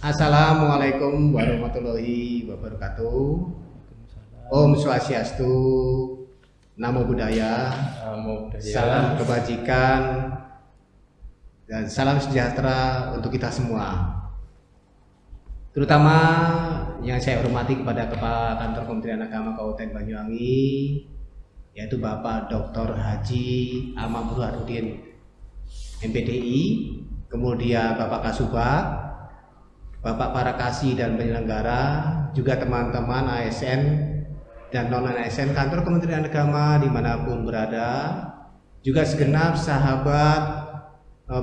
Assalamualaikum warahmatullahi wabarakatuh. Om Swastiastu, Namo Buddhaya, salam kebajikan, dan salam sejahtera untuk kita semua. Terutama yang saya hormati kepada Kepala Kantor Kementerian Agama Kabupaten Banyuwangi, yaitu Bapak Dr. Haji Amam Burhanuddin MPDI, kemudian Bapak Kasubag, Bapak para kasih dan penyelenggara, juga teman-teman ASN dan non-ASN Kantor Kementerian Agama dimanapun berada, juga segenap sahabat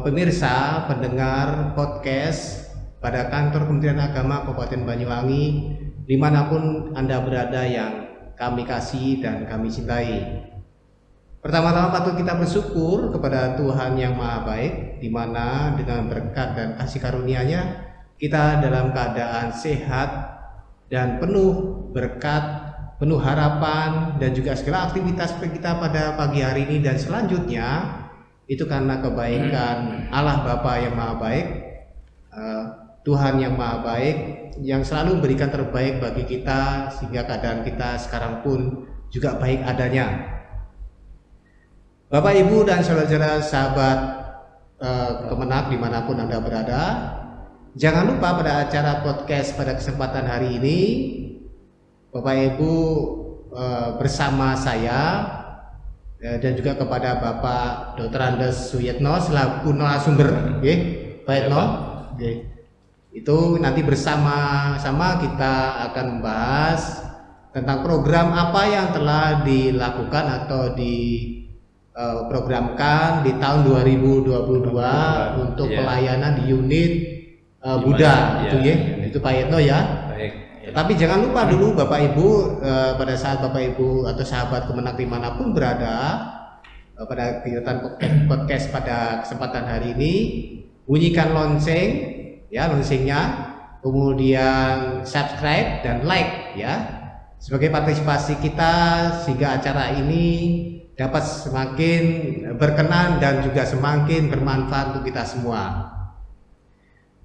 pemirsa pendengar podcast pada Kantor Kementerian Agama Kabupaten Banyuwangi dimanapun Anda berada yang kami kasih dan kami cintai. Pertama-tama patut kita bersyukur kepada Tuhan yang Maha Baik, di mana dengan berkat dan kasih karunia-Nya kita dalam keadaan sehat dan penuh berkat, penuh harapan, dan juga segala aktivitas kita pada pagi hari ini dan selanjutnya itu karena kebaikan Allah Bapa yang Maha Baik, Tuhan yang Maha Baik yang selalu memberikan terbaik bagi kita sehingga keadaan kita sekarang pun juga baik adanya. Bapak, Ibu, dan saudara-saudara sahabat Kemenak dimanapun Anda berada, jangan lupa pada acara podcast pada kesempatan hari ini, Bapak Ibu bersama saya dan juga kepada Bapak Dr. Andes Suyetno selaku narasumber, Pak Etno, itu nanti bersama-sama kita akan membahas tentang program apa yang telah dilakukan atau diprogramkan di tahun 2022 untuk pelayanan di unit Buddha, itu ya, itu Pak Yetno ya. Baik. Ya. Tapi jangan lupa dulu Bapak Ibu, pada saat Bapak Ibu atau sahabat Kemenak dimanapun berada, pada kegiatan podcast pada kesempatan hari ini, bunyikan lonceng, ya loncengnya, kemudian subscribe dan like, ya, sebagai partisipasi kita sehingga acara ini dapat semakin berkenan dan juga semakin bermanfaat untuk kita semua.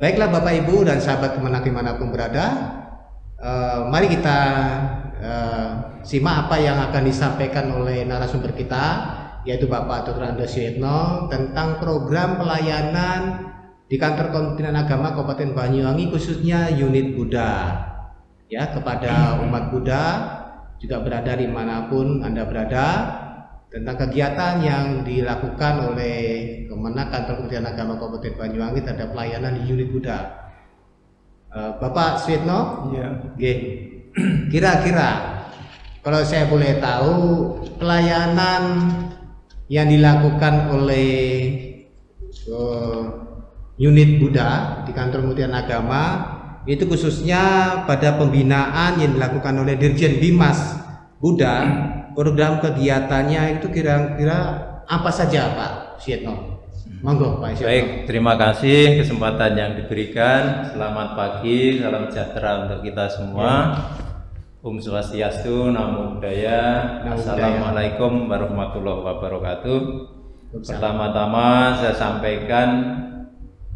Baiklah Bapak Ibu dan sahabat Kemenak dimanapun berada, mari kita simak apa yang akan disampaikan oleh narasumber kita, yaitu Bapak Dr. Andes Suyetno tentang program pelayanan di Kantor Kementerian Agama Kabupaten Banyuwangi khususnya unit Buddha, ya, kepada umat Buddha juga berada dimanapun Anda berada, tentang kegiatan yang dilakukan oleh Kemenak Kantor Kementerian Agama Kabupaten Banyuwangi terhadap pelayanan di unit Buddha. Bapak Suyetno, ya. Kira-kira kalau saya boleh tahu pelayanan yang dilakukan oleh unit Buddha di Kantor Kementerian Agama itu khususnya pada pembinaan yang dilakukan oleh Dirjen Bimas Buddha, program kegiatannya itu kira-kira apa saja Pak Suyetno? Monggo Pak Suyetno. Baik, terima kasih kesempatan yang diberikan. Selamat pagi, salam sejahtera untuk kita semua. Om Swastiastu, Namo Buddhaya. Assalamualaikum warahmatullahi wabarakatuh. Pertama-tama saya sampaikan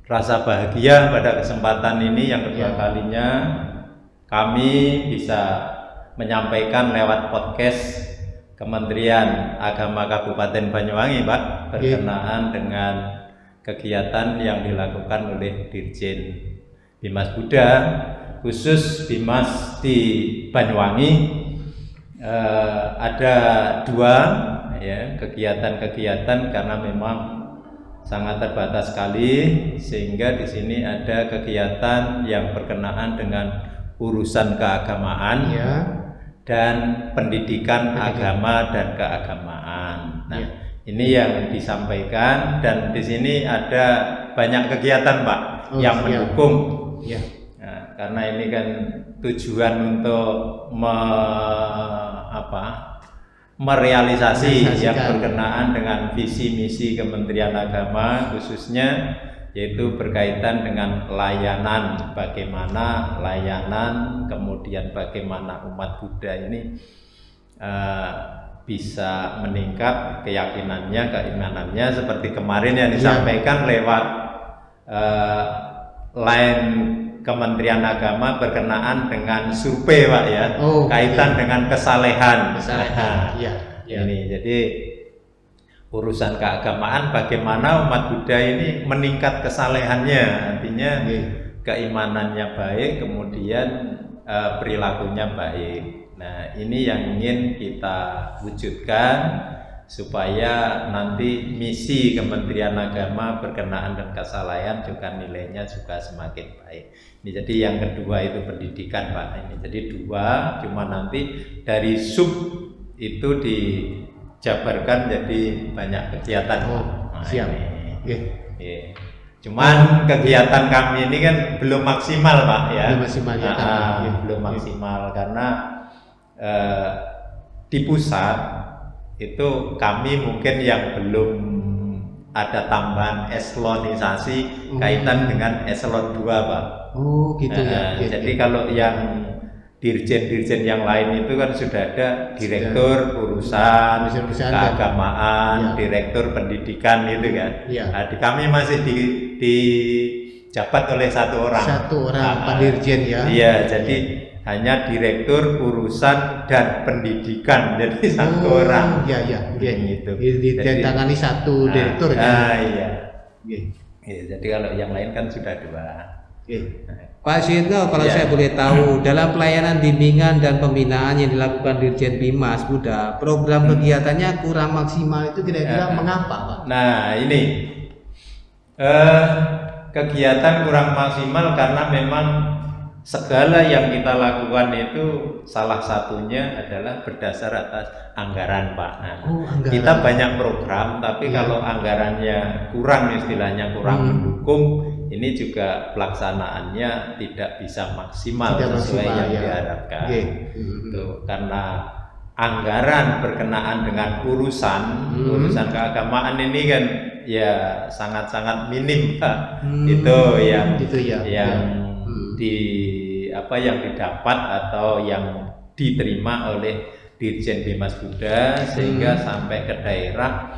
rasa bahagia pada kesempatan ini yang kedua kalinya kami bisa menyampaikan lewat podcast Kementerian Agama Kabupaten Banyuwangi, Pak, berkenaan dengan kegiatan yang dilakukan oleh Dirjen Bimas Buddha, khusus Bimas di Banyuwangi. Ada dua, ya, kegiatan-kegiatan karena memang sangat terbatas sekali, sehingga di sini ada kegiatan yang berkenaan dengan urusan keagamaan, ya, dan pendidikan agama dan keagamaan. Nah, ini yang disampaikan, dan di sini ada banyak kegiatan, Pak, yang mendukung. Nah, karena ini kan tujuan untuk merealisasi yang berkenaan dengan visi misi Kementerian Agama, khususnya yaitu berkaitan dengan layanan, bagaimana layanan, kemudian bagaimana umat Buddha ini bisa meningkat keyakinannya, keimanannya, seperti kemarin yang disampaikan lewat line Kementerian Agama berkenaan dengan survei Pak ya, Oh, kaitan dengan kesalehan. Iya. Ini jadi urusan keagamaan bagaimana umat Buddha ini meningkat kesalehannya, artinya keimanannya baik, kemudian perilakunya baik. Nah, ini yang ingin kita wujudkan supaya nanti misi Kementerian Agama berkenaan dengan kesalehan juga nilainya juga semakin baik. Ini jadi yang kedua itu pendidikan Pak. Ini jadi dua, cuma nanti dari sub itu dijabarkan jadi banyak kegiatan. Siap. Cuman kegiatan kami ini kan belum maksimal Pak ya. Belum maksimal ya. Belum maksimal karena di pusat itu kami mungkin yang belum ada tambahan eselonisasi kaitan dengan eselon 2 Pak. Oh gitu ya. Jadi kalau yang dirjen-dirjen yang lain itu kan sudah ada direktur urusan keagamaan, direktur pendidikan gitu kan. Nah, di kami masih dijabat oleh satu orang. Pak Dirjen ya. Iya, jadi hanya direktur urusan dan pendidikan, jadi satu orang. Iya. Gitu. Ditangani satu direktur ya. Iya. Jadi kalau yang lain kan sudah dua. Pak Suyitno, kalau saya boleh tahu, dalam pelayanan bimbingan dan pembinaan yang dilakukan Dirjen Bimas Buddha, program kegiatannya kurang maksimal itu kira-kira mengapa Pak? Nah ini kegiatan kurang maksimal karena memang segala yang kita lakukan itu salah satunya adalah berdasar atas anggaran Pak. Nah, anggaran. Kita banyak program, tapi kalau anggarannya kurang, istilahnya kurang mendukung, ini juga pelaksanaannya tidak bisa maksimal sesuai yang diharapkan. Tuh, karena anggaran berkenaan dengan urusan keagamaan ini kan ya sangat-sangat minim Pak. Itu yang yang didapat atau yang diterima oleh Dirjen Bimas Buddha sehingga sampai ke daerah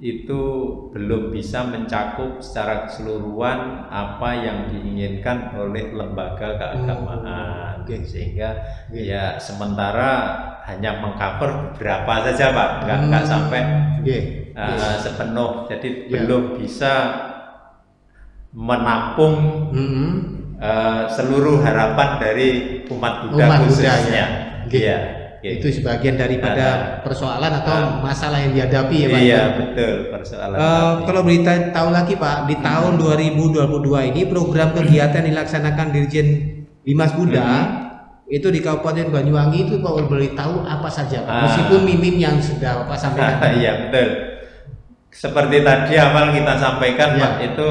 itu belum bisa mencakup secara keseluruhan apa yang diinginkan oleh lembaga keagamaan. Sehingga ya sementara hanya mengcover beberapa saja Pak, nggak sampai sepenuh, jadi belum bisa menampung seluruh harapan dari umat Buddha khususnya. Itu sebagian daripada persoalan atau masalah yang dihadapi ya Pak. Iya betul, persoalan. Kalau berita tahu lagi Pak, di tahun 2022 ini program kegiatan dilaksanakan Dirjen Bimas Buddha itu di Kabupaten Banyuwangi itu Pak boleh tahu apa saja Pak? Meskipun minim yang sudah Bapak sampaikan. Iya betul. Seperti tadi awal kita sampaikan Pak, itu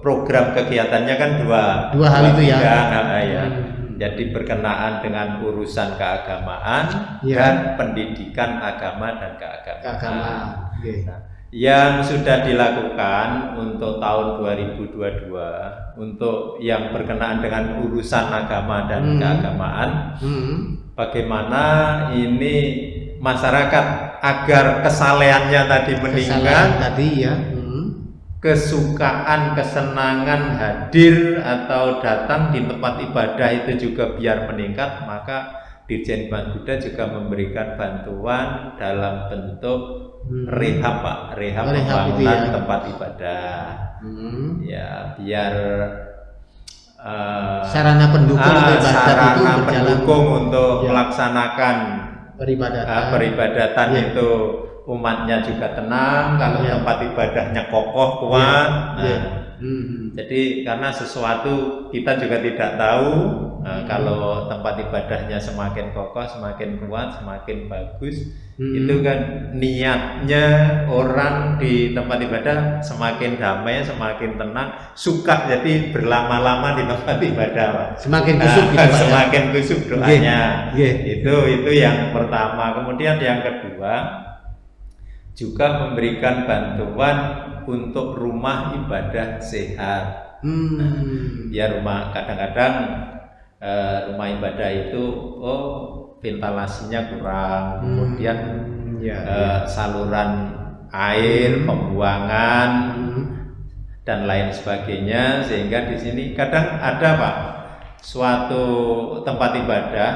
program kegiatannya kan dua hal itu ya. Jadi berkenaan dengan urusan keagamaan dan pendidikan agama dan keagamaan. Nah, yang sudah dilakukan untuk tahun 2022 untuk yang berkenaan dengan urusan agama dan keagamaan, bagaimana ini masyarakat agar kesalehannya tadi meningkat, kesukaan, kesenangan hadir atau datang di tempat ibadah itu juga biar meningkat, maka Dirjen Bimas Buddha juga memberikan bantuan dalam bentuk rehab Pak, rehab pembangunan tempat ibadah. Ya biar sarana pendukung untuk melaksanakan peribadatan itu umatnya juga tenang, kalau tempat ibadahnya kokoh kuat. Jadi karena sesuatu kita juga tidak tahu, kalau tempat ibadahnya semakin kokoh, semakin kuat, semakin bagus, itu kan niatnya orang di tempat ibadah semakin damai, semakin tenang, suka jadi berlama-lama di tempat ibadah. Semakin kusuk semakin kusuk doanya. Itu yang pertama. Kemudian yang kedua, juga memberikan bantuan untuk rumah ibadah sehat. Ya kadang-kadang rumah ibadah itu ventilasinya kurang, kemudian saluran air, pembuangan dan lain sebagainya, sehingga di sini kadang ada Pak suatu tempat ibadah,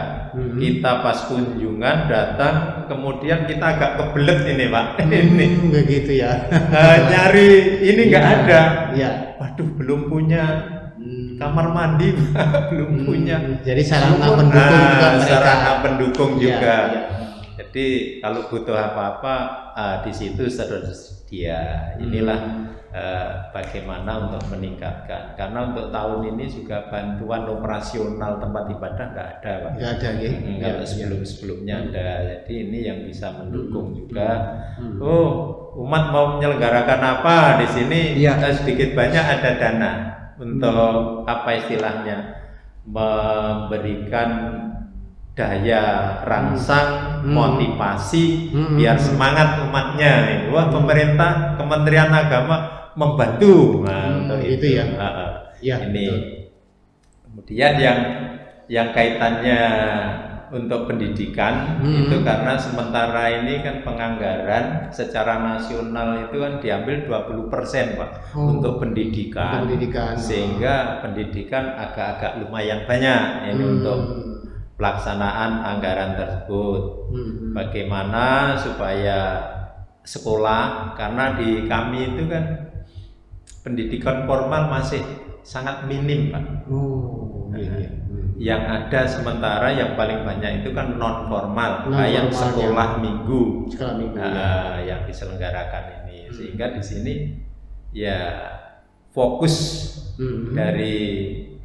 kita pas kunjungan datang, kemudian kita agak kebelet ini Pak, ini begitu ya. nyari ini nggak ada, Ya. waduh belum punya kamar mandi, belum punya. Jadi sarana pendukung juga mereka. Sarana pendukung juga. Ya. Jadi kalau butuh apa-apa di situ tersedia. Inilah bagaimana untuk meningkatkan. Karena untuk tahun ini juga bantuan operasional tempat ibadah nggak ada, Pak. Nggak ada ya. Kalau sebelumnya ada. Jadi ini yang bisa mendukung juga. Oh, umat mau menyelenggarakan apa di sini? Sedikit banyak ada dana untuk apa istilahnya, memberikan daya rangsang, motivasi biar semangat umatnya. Wah, pemerintah, Kementerian Agama membantu untuk itu ya. Ini betul. Kemudian yang kaitannya untuk pendidikan itu karena sementara ini kan penganggaran secara nasional itu kan diambil 20% Pak untuk pendidikan. Sehingga pendidikan agak-agak lumayan banyak ini untuk pelaksanaan anggaran tersebut. Bagaimana supaya sekolah, karena di kami itu kan pendidikan formal masih sangat minim Pak. Yang ada sementara yang paling banyak itu kan non formal, kayak sekolah minggu, yang diselenggarakan ini. Sehingga di sini ya fokus dari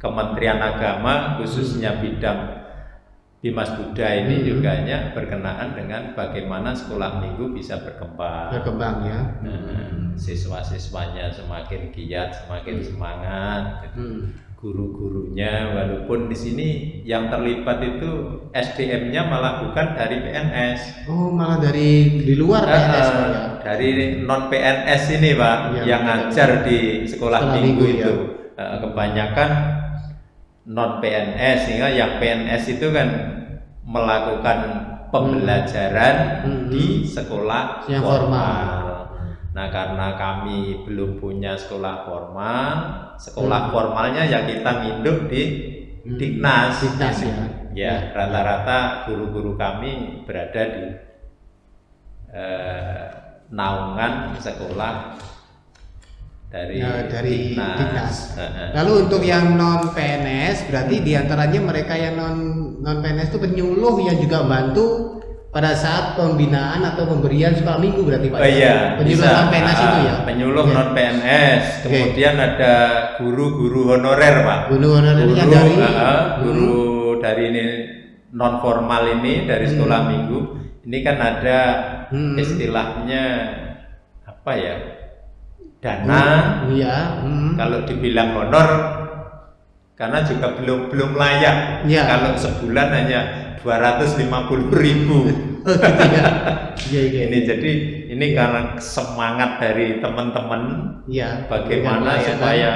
Kementerian Agama khususnya bidang Bimas Buddha ini juga berkenaan dengan bagaimana sekolah minggu bisa berkembang ya. Siswa-siswanya semakin giat, semakin semangat. Guru-gurunya, walaupun di sini yang terlibat itu SDM-nya malah bukan dari PNS. Oh, malah dari di luar PNS Pak ya? Dari non PNS ini Pak, yang ngajar di sekolah minggu itu. Kebanyakan non PNS, sehingga yang PNS itu kan melakukan pembelajaran di sekolah yang formal. Nah, karena kami belum punya sekolah formal, sekolah formalnya ya kita nginduk di Diknas. Ya, rata-rata guru-guru kami berada di naungan sekolah dari Diknas. Lalu untuk yang non PNS, berarti diantaranya mereka yang non PNS itu penyuluh yang juga bantu pada saat pembinaan atau pemberian sekolah minggu berarti Pak. Iya, penyuluh non PNS itu ya. Penyuluh non PNS. Kemudian ada guru-guru honorer Pak. Guru honorer yang dari guru dari ini non formal ini dari sekolah minggu. Ini kan ada istilahnya apa ya? Dana. Kalau dibilang honor karena juga belum layak. Kalau sebulan hanya 250.000. Ini jadi ini karena semangat dari teman-teman bagaimana supaya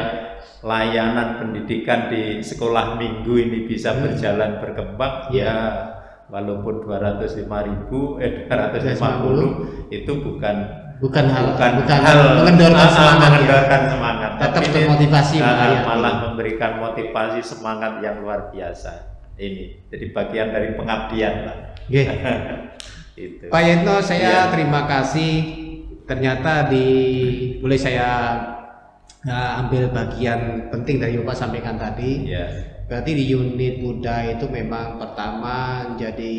layanan pendidikan di sekolah minggu ini bisa berjalan berkembang. Walaupun 250 itu bukan hal mengendorkan semangat, tetap termotivasi, malah memberikan motivasi semangat yang luar biasa. Ini jadi bagian dari pengabdian Pak. Itu. Pak Yetno, saya terima kasih. Ternyata boleh saya ambil bagian penting dari yang Pak sampaikan tadi. Berarti di unit Buddha itu memang pertama jadi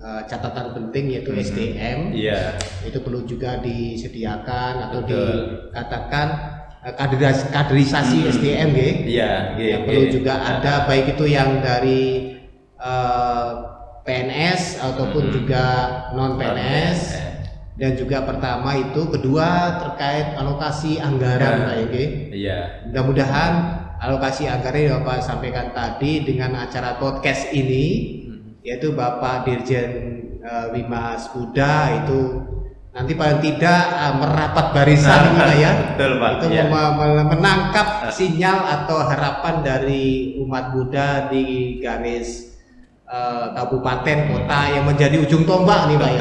catatan penting yaitu SDM. Itu perlu juga disediakan atau dikatakan kaderisasi SDM yang perlu juga ada, baik itu yang dari PNS ataupun juga non PNS. Dan juga pertama itu, kedua terkait alokasi anggaran Pak Yogi. Mudah-mudahan alokasi anggaran yang Bapak sampaikan tadi dengan acara podcast ini, yaitu Bapak Dirjen Bimas Buddha itu nanti paling tidak merapat barisan Betul, Pak. Itu menangkap sinyal atau harapan dari umat Buddha di garis kabupaten kota yang menjadi ujung tombak nih Pak.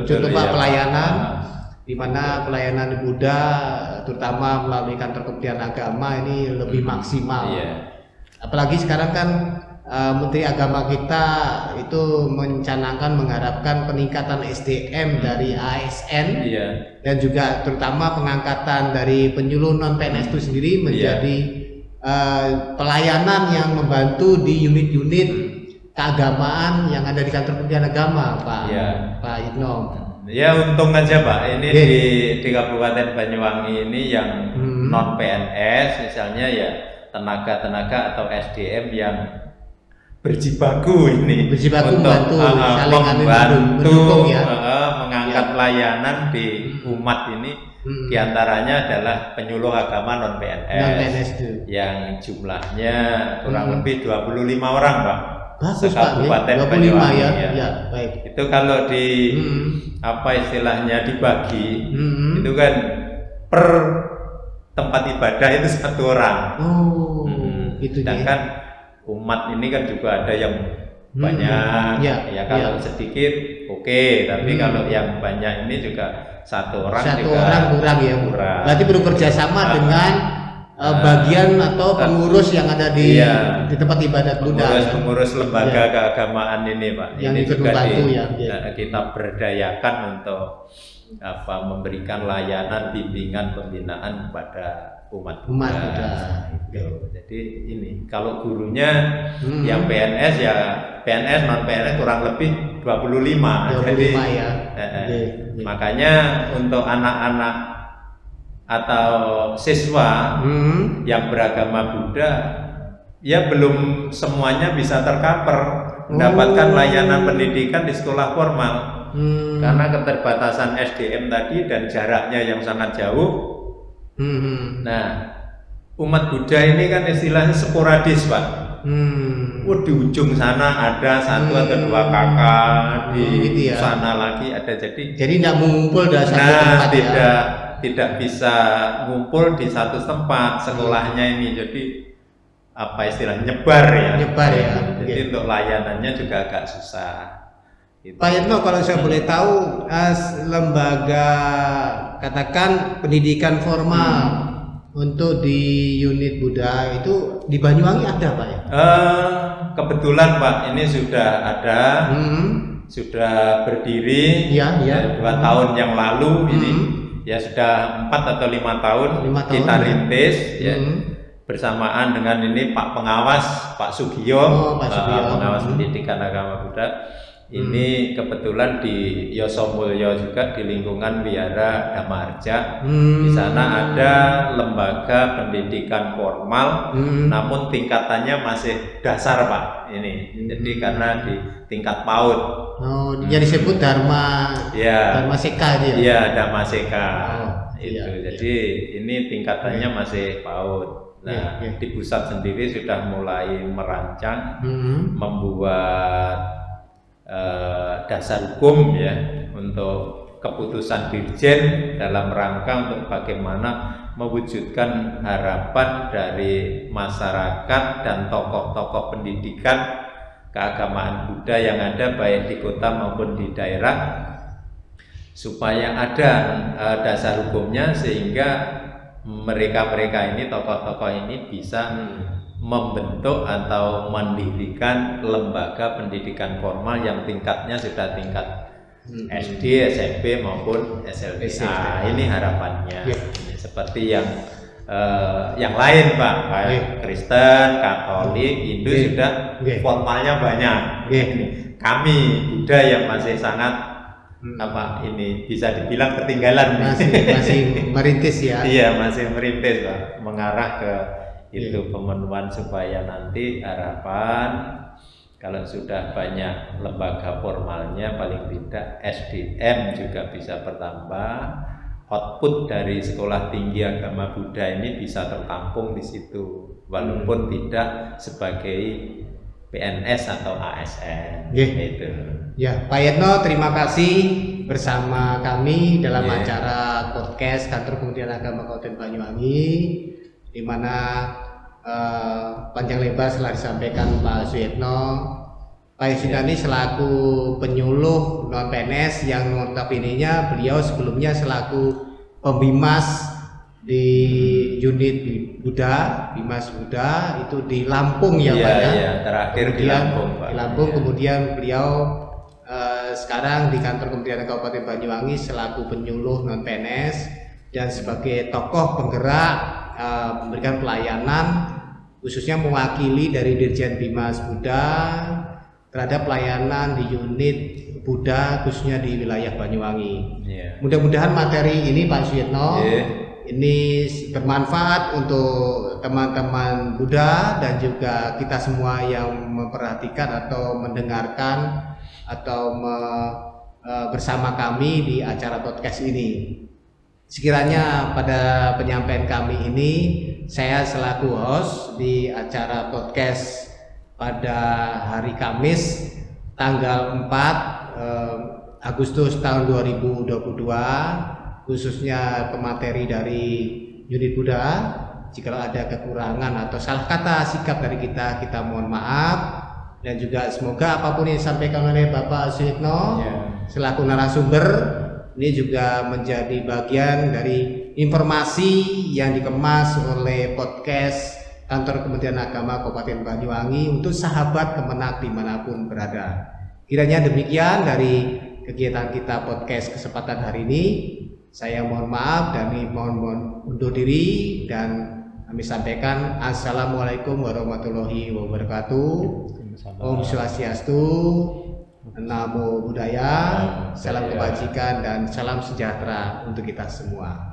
Ujung tombak pelayanan, di mana pelayanan Buddha terutama melalui kantor Kementerian Agama ini lebih maksimal. Apalagi sekarang kan Menteri Agama kita itu mengharapkan peningkatan SDM dari ASN, dan juga terutama pengangkatan dari penyuluh non PNS itu sendiri menjadi pelayanan yang membantu di unit-unit keagamaan yang ada di kantor Kementerian Agama, Pak Yitno. Ya untung aja Pak, ini di Kabupaten Banyuwangi ini yang non PNS misalnya ya tenaga-tenaga atau SDM yang berjibaku untuk membantu mengangkat layanan di umat ini. Diantaranya adalah penyuluh agama non PNS yang jumlahnya kurang lebih 25 orang Pak. Sekabupaten Banyuwangi ya. Baik. Itu kalau di apa istilahnya dibagi itu kan per tempat ibadah itu 1 orang. Sedangkan umat ini kan juga ada yang banyak kalau sedikit tapi kalau yang banyak ini juga 1 orang kurang ya. Berarti perlu kerjasama dengan bagian atau pengurus yang ada di tempat ibadat Buddha, pengurus lembaga keagamaan ini Pak. Yang ini juga kita berdayakan untuk memberikan layanan bimbingan pembinaan kepada umat Buddha. Jadi ini kalau gurunya yang PNS non PNS kurang lebih 25. Jadi makanya untuk anak-anak atau siswa yang beragama Buddha ya belum semuanya bisa tercover mendapatkan layanan pendidikan di sekolah formal karena keterbatasan SDM tadi dan jaraknya yang sangat jauh. Nah, umat Buddha ini kan istilahnya sporadis Pak. Di ujung sana ada 1 atau 2 kakak, di sana lagi ada, jadi tidak mengumpul dari satu tempat tidak bisa ngumpul di satu tempat sekolahnya ini, jadi apa istilahnya nyebar ya. Jadi untuk layanannya juga agak susah. Pak Yitno, kalau saya boleh tahu, lembaga katakan pendidikan formal untuk di unit Buddha itu di Banyuwangi ada Pak ya? Kebetulan Pak ini sudah ada, sudah berdiri 2 tahun yang lalu ini. Ya sudah 4 atau 5 tahun kita rintis bersamaan dengan ini Pak Pengawas Pak Sugiyo, pengawas pendidikan agama Buddha. Ini kebetulan di Yosomulyo juga di lingkungan Wihara Dhamma Arja. Di sana ada lembaga pendidikan formal, namun tingkatannya masih dasar Pak. Ini jadi karena di tingkat PAUD. Dia disebut Dharma Seka dia. Iya, Dhamma Seka. Jadi ini tingkatannya masih PAUD. Nah, di pusat sendiri sudah mulai merancang membuat dasar hukum ya untuk keputusan Dirjen dalam rangka untuk bagaimana mewujudkan harapan dari masyarakat dan tokoh-tokoh pendidikan keagamaan Buddha yang ada baik di kota maupun di daerah, supaya ada dasar hukumnya sehingga mereka-mereka ini, tokoh-tokoh ini bisa membentuk atau mendirikan lembaga pendidikan formal yang tingkatnya sudah tingkat SD, SMP maupun SLTA. Ini harapannya. Seperti yang lain Pak, kayak Kristen, Katolik, Hindu sudah formalnya banyak. Kami Buddha yang masih sangat ini bisa dibilang ketinggalan, masih merintis ya. Iya, masih merintis Pak, mengarah ke itu pemenuhan supaya nanti harapan kalau sudah banyak lembaga formalnya paling tidak SDM juga bisa bertambah, output dari sekolah tinggi agama Buddha ini bisa tertampung di situ walaupun tidak sebagai PNS atau ASN. Itu. Ya, Pak Yitno, terima kasih bersama kami dalam acara podcast Kantor Kementerian Agama Kabupaten Banyuwangi, di mana panjang lebar setelah disampaikan Pak Suyitno. Pak Yitno ini selaku penyuluh non PNS yang notabene-nya beliau sebelumnya selaku pembimas di unit Buddha, Bimas Buddha itu di Lampung ya Pak ya. Iya, terakhir di Kemudian Lampung Pak. Di Lampung, Iya. kemudian beliau sekarang di kantor Kementerian Kabupaten Banyuwangi selaku penyuluh non PNS dan sebagai tokoh penggerak memberikan pelayanan khususnya mewakili dari Dirjen Bimas Buddha terhadap pelayanan di unit Buddha khususnya di wilayah Banyuwangi. Iya. Mudah-mudahan materi ini Pak Suyitno Iya. ini bermanfaat untuk teman-teman Buddha dan juga kita semua yang memperhatikan atau mendengarkan atau bersama kami di acara podcast ini. Sekiranya pada penyampaian kami ini saya selaku host di acara podcast pada hari Kamis tanggal 4 Agustus tahun 2022 khususnya pemateri dari unit Buddha. Jika ada kekurangan atau salah kata sikap dari kita mohon maaf. Dan juga semoga apapun yang disampaikan oleh Bapak Suyitno selaku narasumber ini juga menjadi bagian dari informasi yang dikemas oleh podcast Kantor Kementerian Agama Kabupaten Banyuwangi untuk sahabat Kemenak dimanapun berada. Kiranya demikian dari kegiatan kita podcast kesempatan hari ini. Saya mohon maaf dan mohon undur diri dan kami sampaikan Assalamualaikum warahmatullahi wabarakatuh. Om Swastiastu, Namo Buddhaya, salam kebajikan dan salam sejahtera untuk kita semua.